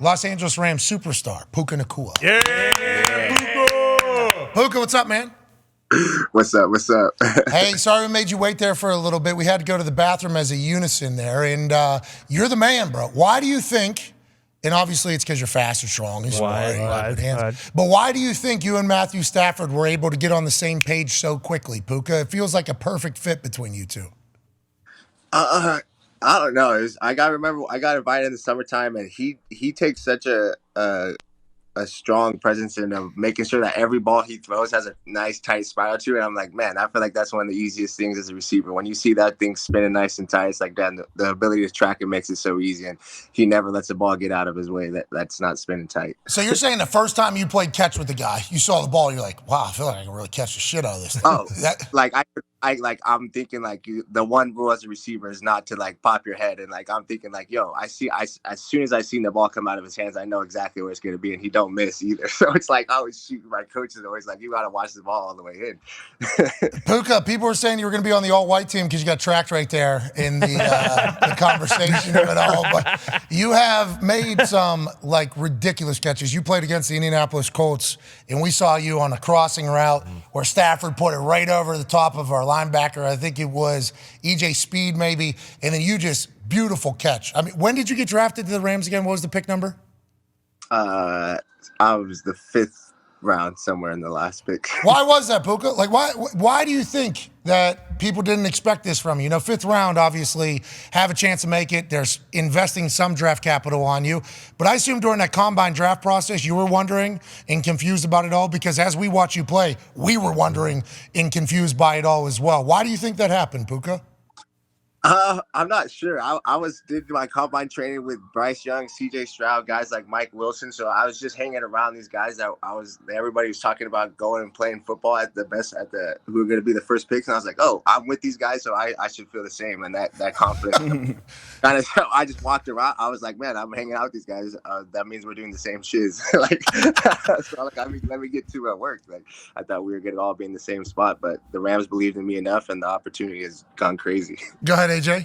Los Angeles Rams superstar, Puka Nacua. Yeah. Puka, what's up, man? What's up? Hey, sorry we made you wait there for a little bit. We had to go to the bathroom as a unison there, and you're the man, bro. Why do you think, and obviously it's because you're fast and strong and smart, but why do you think you and Matthew Stafford were able to get on the same page so quickly, Puka? It feels like a perfect fit between you two. I don't know. I got invited in the summertime, and he takes such a strong presence in making sure that every ball he throws has a nice tight spiral to it. I'm like, man, I feel like that's one of the easiest things as a receiver. When you see that thing spinning nice and tight, it's like that. The ability to track it makes it so easy, and he never lets the ball get out of his way that's not spinning tight. So you're saying the first time you played catch with the guy, you saw the ball, you're like, wow, I feel like I can really catch the shit out of this thing. Oh, I'm thinking like the one rule as a receiver is not to like pop your head, and like I'm thinking like, yo, as soon as I seen the ball come out of his hands, I know exactly where it's gonna be, and he don't miss either. So it's like I always shoot. My coach is always like, you gotta watch the ball all the way in. Puka, people were saying you were gonna be on the all-white team because you got tracked right there in the conversation of it all. But you have made some like ridiculous catches. You played against the Indianapolis Colts, and we saw you on a crossing route where Stafford put it right over the top of our linebacker. I think it was EJ Speed maybe, and then you just beautiful catch. I mean, when did you get drafted to the Rams again? What was the pick number? I was the 5th round, somewhere in the last pick. Why was that, Puka? Like, why do you think that people didn't expect this from you? You know, 5th round, obviously, have a chance to make it. There's investing some draft capital on you. But I assume during that combine draft process, you were wondering and confused about it all, because as we watch you play, we were wondering and confused by it all as well. Why do you think that happened, Puka? I'm not sure. I did my combine training with Bryce Young, CJ Stroud, guys like Mike Wilson. So I was just hanging around these guys that everybody was talking about going and playing football at who were going to be the first picks. And I was like, oh, I'm with these guys, so I should feel the same. And that confidence kind of, I just walked around. I was like, man, I'm hanging out with these guys. That means we're doing the same shiz. So let me get to work. Like, I thought we were going to all be in the same spot, but the Rams believed in me enough, and the opportunity has gone crazy. Go ahead, AJ.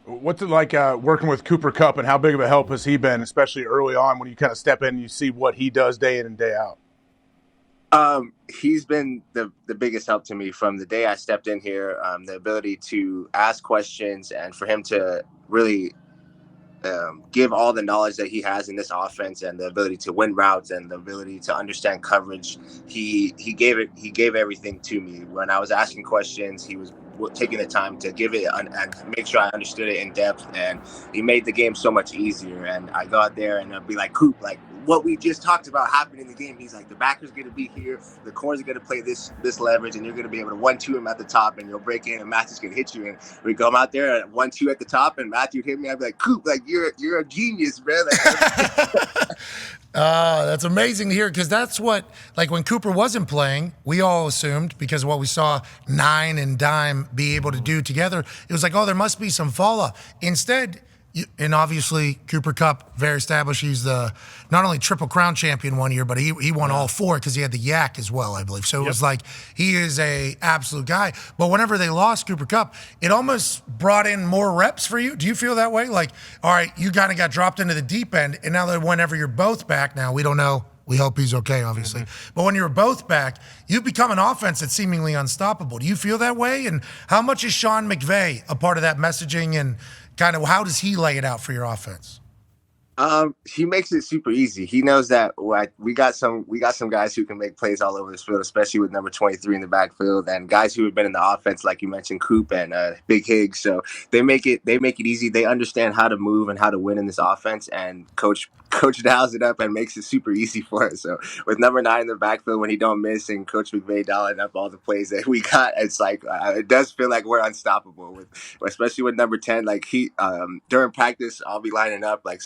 What's it like working with Cooper Kupp, and how big of a help has he been, especially early on when you kind of step in and you see what he does day in and day out? He's been the biggest help to me from the day I stepped in here. The ability to ask questions and for him to really give all the knowledge that he has in this offense, and the ability to win routes and the ability to understand coverage. He gave everything to me. When I was asking questions, he was taking the time to give it and make sure I understood it in depth, and he made the game so much easier. And I go out there and I'd be like, Coop, like what we just talked about happened in the game. He's like, the backer's going to be here, the corner's going to play this leverage, and you're going to be able to 1-2 him at the top, and you'll break in, and Matthew's going to hit you. And we come out there at 1-2 at the top, and Matthew hit me. I'd be like, Coop, like you're a genius, man. That's amazing to hear, because that's what, like when Cooper wasn't playing, we all assumed, because of what we saw Nine and Dime be able to do together, it was like, oh, there must be some fall off. Instead, and obviously Cooper Kupp, very established. He's the not only Triple Crown champion one year, but he won all 4 because he had the yak as well, I believe. So it was like, he is a absolute guy. But whenever they lost Cooper Kupp, it almost brought in more reps for you. Do you feel that way? Like, all right, you kind of got dropped into the deep end, and now that whenever you're both back, now we don't know. We hope he's okay, obviously. But when you're both back, you've become an offense that's seemingly unstoppable. Do you feel that way? And how much is Sean McVay a part of that messaging, and kind of how does he lay it out for your offense? He makes it super easy. He knows that we got some guys who can make plays all over this field, especially with number 23 in the backfield, and guys who have been in the offense, like you mentioned, Coop and Big Higgs. So they make it easy. They understand how to move and how to win in this offense, and Coach dials it up and makes it super easy for us. So with number 9 in the backfield, when he don't miss, and Coach McVay dialing up all the plays that we got, it's like it does feel like we're unstoppable. Especially with number 10, like he during practice, I'll be lining up like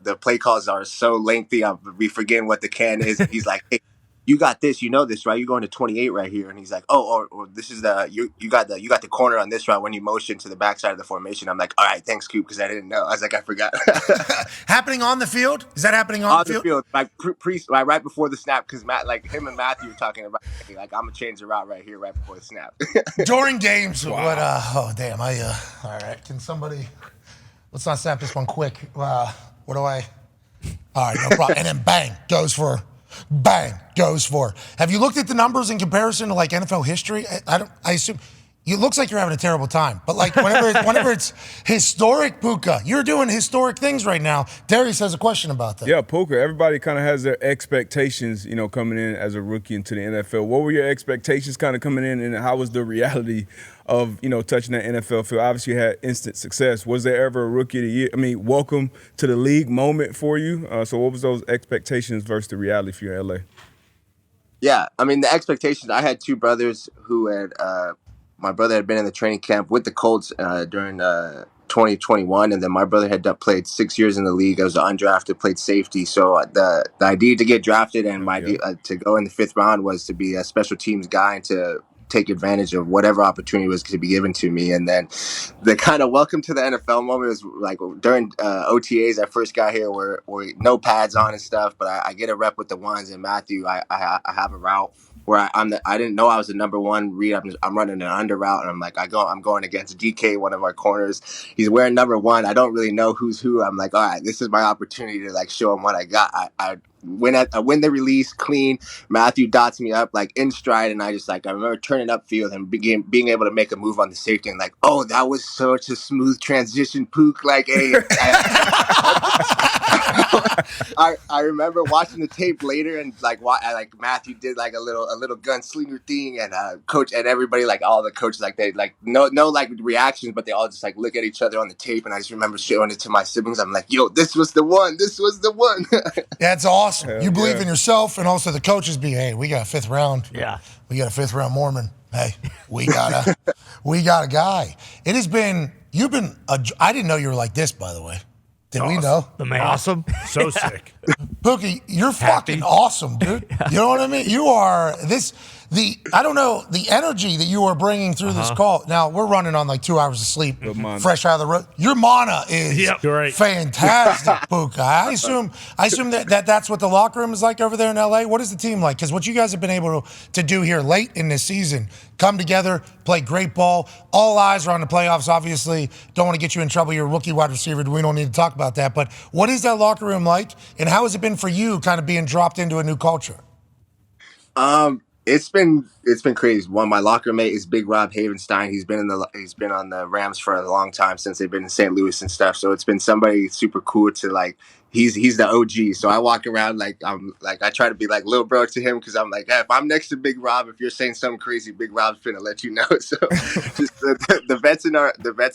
the play calls are so lengthy, I'll be forgetting what the can is. He's like, hey, you got this, you know this, right? You're going to 28 right here. And he's like, oh, or this is you got the corner on this route when you motion to the backside of the formation. I'm like, all right, thanks, Coop, because I didn't know. I was like, I forgot. Happening on the field? Is that happening on the field? Like right before the snap, because him and Matthew were talking about, like, I'm gonna change the route right here, right before the snap. During games, wow. All right, can somebody, let's not snap this one quick. What do I All right, no problem. And then bang, goes for. Have you looked at the numbers in comparison to like NFL history? I assume it looks like you're having a terrible time. But like whenever it's historic, Puka, you're doing historic things right now. Darius has a question about that. Yeah, Puka, everybody kind of has their expectations, coming in as a rookie into the NFL. What were your expectations kind of coming in, and how was the reality of, touching that NFL field? Obviously, you had instant success. Was there ever a rookie of the year? I mean, welcome to the league moment for you. So what was those expectations versus the reality for you in LA? Yeah, I mean, the expectations, I had two brothers who had my brother had been in the training camp with the Colts during 2021, and then my brother had played 6 years in the league. I was undrafted, played safety. So the idea to get drafted and to go in the 5th round was to be a special teams guy and to take advantage of whatever opportunity was to be given to me. And then the kind of welcome to the NFL moment was like during OTAs. I first got here where no pads on and stuff, but I get a rep with the ones, and Matthew, I have a route where I didn't know I was the number one read. I'm running an under route, and I'm going against DK, one of our corners. He's wearing number 1. I don't really know who's who. I'm like, all right, this is my opportunity to like show him what I got. I win the release clean. Matthew dots me up like in stride, and I remember turning upfield and being able to make a move on the safety, and like, oh, that was such a smooth transition, Pook. Like, hey, I remember watching the tape later, and Matthew did like a little gunslinger thing, and coach and everybody, like all the coaches, like they like no like reactions, but they all just like look at each other on the tape, and I just remember showing it to my siblings. I'm like, yo, this was the one. That's awesome. You believe in yourself, and also the coaches hey, we got a 5th round. Yeah. We got a 5th round Mormon. Hey, we got a guy. It has been, I didn't know you were like this, by the way. Did we know? The man. Awesome. So sick. Pookie, you're fucking awesome, dude. You know what I mean? You are I don't know, the energy that you are bringing through this call. Now, we're running on like 2 hours of sleep, fresh out of the road. Your mana is fantastic, Puka. I assume that's what the locker room is like over there in LA. What is the team like? Because what you guys have been able to do here late in this season, come together, play great ball. All eyes are on the playoffs, obviously. Don't want to get you in trouble. You're a rookie wide receiver. We don't need to talk about that. But what is that locker room like, and how has it been for you kind of being dropped into a new culture? It's been crazy. One, my locker mate is Big Rob Havenstein. He's been on the Rams for a long time, since they've been in St. Louis and stuff. So it's been somebody super cool to like. He's the OG. So I walk around like I try to be like little bro to him, because I'm like, hey, if I'm next to Big Rob, if you're saying something crazy, Big Rob's finna let you know. So just the vets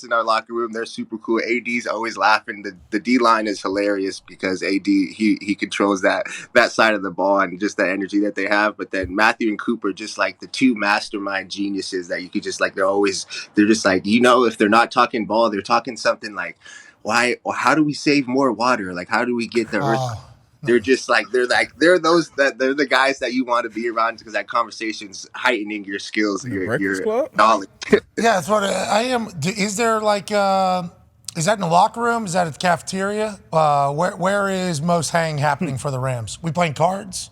in our locker room, they're super cool. AD's always laughing. The D line is hilarious because AD he controls that side of the ball and just the energy that they have. But then Matthew and Cooper, just like the two mastermind geniuses that you could just like, they're just like, if they're not talking ball, they're talking something like, why? How do we save more water? Like, how do we get the earth? They're just like they're the guys that you want to be around, because that conversation's heightening your skills, your knowledge. Yeah, that's what I am. Is there like is that in the locker room? Is that at the cafeteria? Where is most happening for the Rams? We playing cards?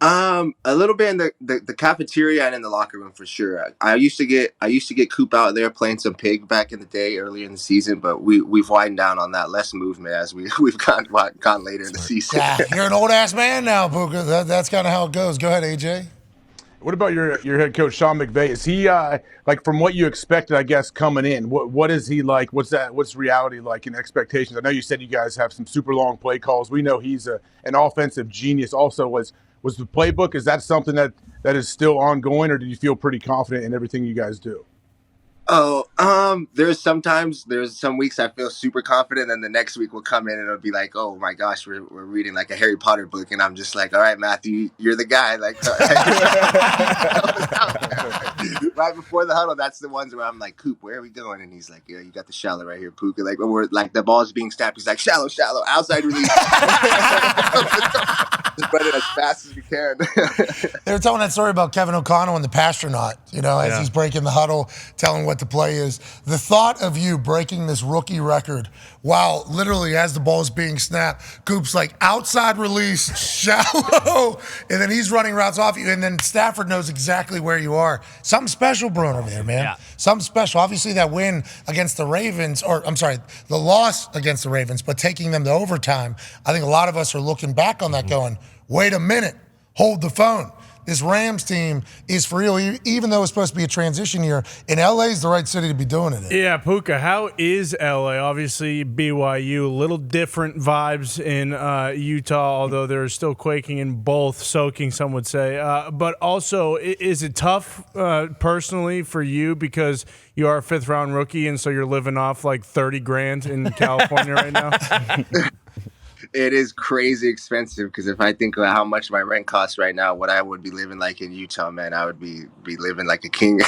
A little bit in the cafeteria and in the locker room for sure. I used to get Coop out there playing some pig back in the day, earlier in the season, but we've widened down on that, less movement as we've gone later in the season. Yeah, you're an old ass man now, Puka. That's kind of how it goes. Go ahead, AJ. What about your head coach, Sean McVay? Is he like from what you expected, I guess, coming in? What is he like? What's reality like and expectations? I know you said you guys have some super long play calls. We know he's an offensive genius. Also, was the playbook, is that something that is still ongoing, or do you feel pretty confident in everything you guys do? Oh, there's some weeks I feel super confident, and the next week we'll come in and it'll be like, oh my gosh, we're reading like a Harry Potter book, and I'm just like, all right, Matthew, you're the guy. Like, right before the huddle, that's the ones where I'm like, Coop, where are we going? And he's like, yeah, you got the shallow right here, Puka. Like, when we're like the ball's being snapped, he's like, shallow, outside release. Just running a fast as you can. They were telling that story about Kevin O'Connell and the Pastronaut, as he's breaking the huddle, telling what the play is. The thought of you breaking this rookie record while literally as the ball's being snapped, Coop's like outside release, shallow, and then he's running routes off you, and then Stafford knows exactly where you are. Something special brewing over there, man. Yeah. Something special. Obviously that win against the Ravens, the loss against the Ravens, but taking them to overtime, I think a lot of us are looking back on that going, wait a minute, hold the phone. This Rams team is for real, even though it's supposed to be a transition year. And LA is the right city to be doing it in. Yeah, Puka, how is LA? Obviously, BYU, a little different vibes in Utah, although they're still quaking in both, soaking, some would say. But also, is it tough personally for you because you are a fifth-round rookie and so you're living off like $30,000 in California right now? It is crazy expensive because if I think about how much my rent costs right now, what I would be living like in Utah, man, I would be living like a king.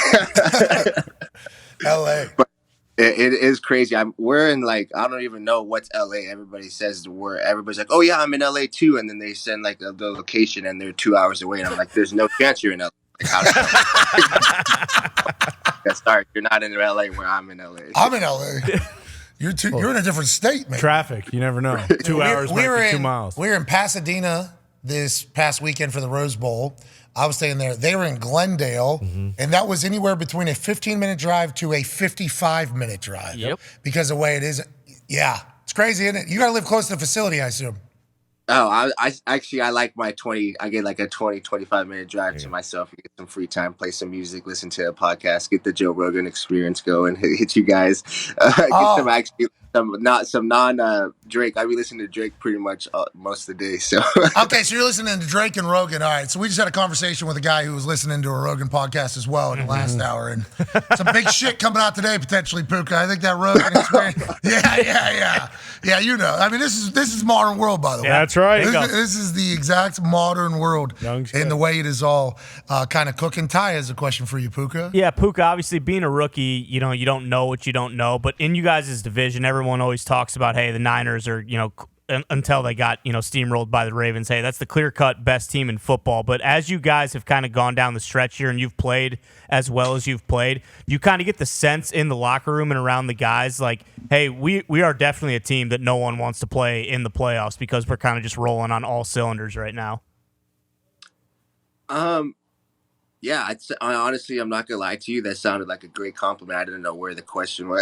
LA. But it is crazy. We're in I don't even know what's LA. Everybody says everybody's like, oh yeah, I'm in LA too. And then they send the location and they're 2 hours away. And I'm like, there's no chance you're in LA. Sorry, you're not in LA where I'm in LA. I'm in LA. You're in a different state, man. Traffic, you never know. 2 hours might be 2 miles. We were in Pasadena this past weekend for the Rose Bowl. I was staying there. They were in Glendale, and that was anywhere between a 15-minute drive to a 55-minute drive. Yep. Because of the way it is. Yeah, it's crazy, isn't it? You got to live close to the facility, I assume. Oh, I like my 20. I get like a 20, 25-minute drive to myself. Get some free time, play some music, listen to a podcast, get the Joe Rogan experience going, hit you guys. Get some non Drake. I be listening to Drake pretty much most of the day. So okay, so you're listening to Drake and Rogan. All right, so we just had a conversation with a guy who was listening to a Rogan podcast as well in the last hour, and some big shit coming out today potentially, Puka. I think that Rogan experience. Yeah. You know, I mean, this is modern world, by the way. Yeah, that's right. This is the exact modern world in the way it is all kind of cooking. Ty has a question for you, Puka. Yeah, Puka, obviously being a rookie, you don't know what you don't know. But in you guys' division, everyone always talks about, hey, the Niners are, until they got, steamrolled by the Ravens, hey, that's the clear-cut best team in football. But as you guys have kind of gone down the stretch here and you've played as well as you've played, you kind of get the sense in the locker room and around the guys like, hey, we are definitely a team that no one wants to play in the playoffs because we're kind of just rolling on all cylinders right now. Yeah, honestly, I'm not gonna lie to you. That sounded like a great compliment. I didn't know where the question was.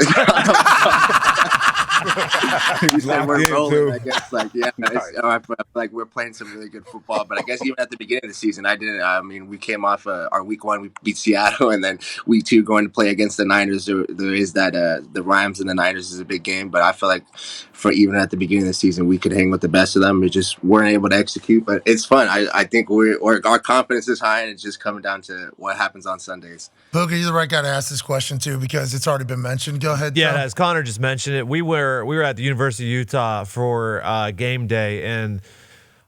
You said we're rolling. I guess, I feel like we're playing some really good football. But I guess even at the beginning of the season, I didn't. I mean, we came off our week 1, we beat Seattle, and then week 2 going to play against the Niners. There is that the Rams and the Niners is a big game. But I feel like for even at the beginning of the season, we could hang with the best of them. We just weren't able to execute. But it's fun. I think our confidence is high, and it's just coming down to what happens on Sundays. Puka, you're the right guy to ask this question too because it's already been mentioned. Go ahead. Yeah, Tom. as Connor just mentioned it, we were at the University of Utah for game day, and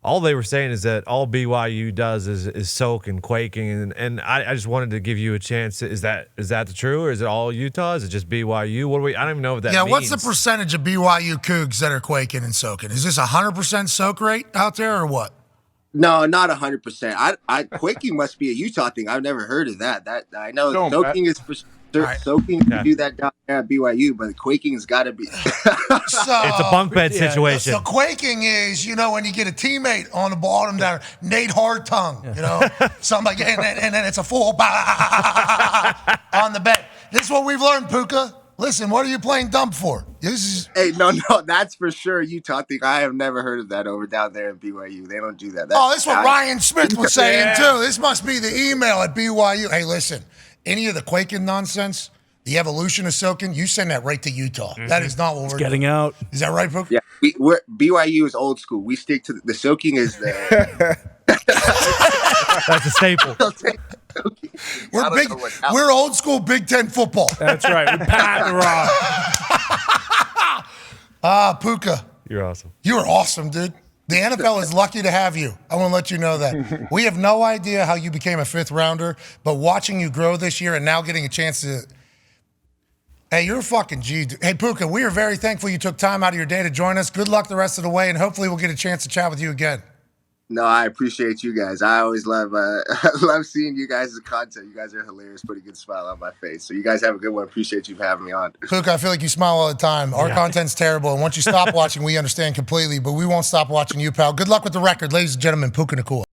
all they were saying is that all BYU does is soak and quaking, and I just wanted to give you a chance. Is that the true, or is it all Utah? Is it just BYU? I don't even know what that means. Yeah, what's the percentage of BYU Cougs that are quaking and soaking? Is this 100% soak rate out there or what? No, not 100%. Quaking must be a Utah thing. I've never heard of that. That I know soaking is for soaking. You do that down there at BYU, but quaking has got to be. So, it's a bunk bed situation. So quaking is, when you get a teammate on the bottom down, Nate Hardtongue, something like, and then it's a full on the bed. This is what we've learned, Puka. Listen, what are you playing dump for? Hey, no, that's for sure Utah thing. I have never heard of that over down there at BYU. They don't do that. This is what Ryan Smith was saying, too. This must be the email at BYU. Hey, listen, any of the quaking nonsense, the evolution of soaking, you send that right to Utah. Mm-hmm. That is not what we're getting out. Is that right, Brooke? Yeah, BYU is old school. We stick to the soaking is the... That's a staple. We're old school Big Ten football. That's right. We pat the rock. Puka. You're awesome. You are awesome, dude. The NFL is lucky to have you. I want to let you know that. We have no idea how you became a 5th rounder, but watching you grow this year and now getting a chance to... Hey, you're a fucking G. Hey, Puka, we are very thankful you took time out of your day to join us. Good luck the rest of the way, and hopefully we'll get a chance to chat with you again. No, I appreciate you guys. I always love love seeing you guys' content. You guys are hilarious. Put a good smile on my face. So you guys have a good one. Appreciate you for having me on. Puka, I feel like you smile all the time. Our content's terrible, and once you stop watching, we understand completely, but we won't stop watching you, pal. Good luck with the record. Ladies and gentlemen, Puka Nacua.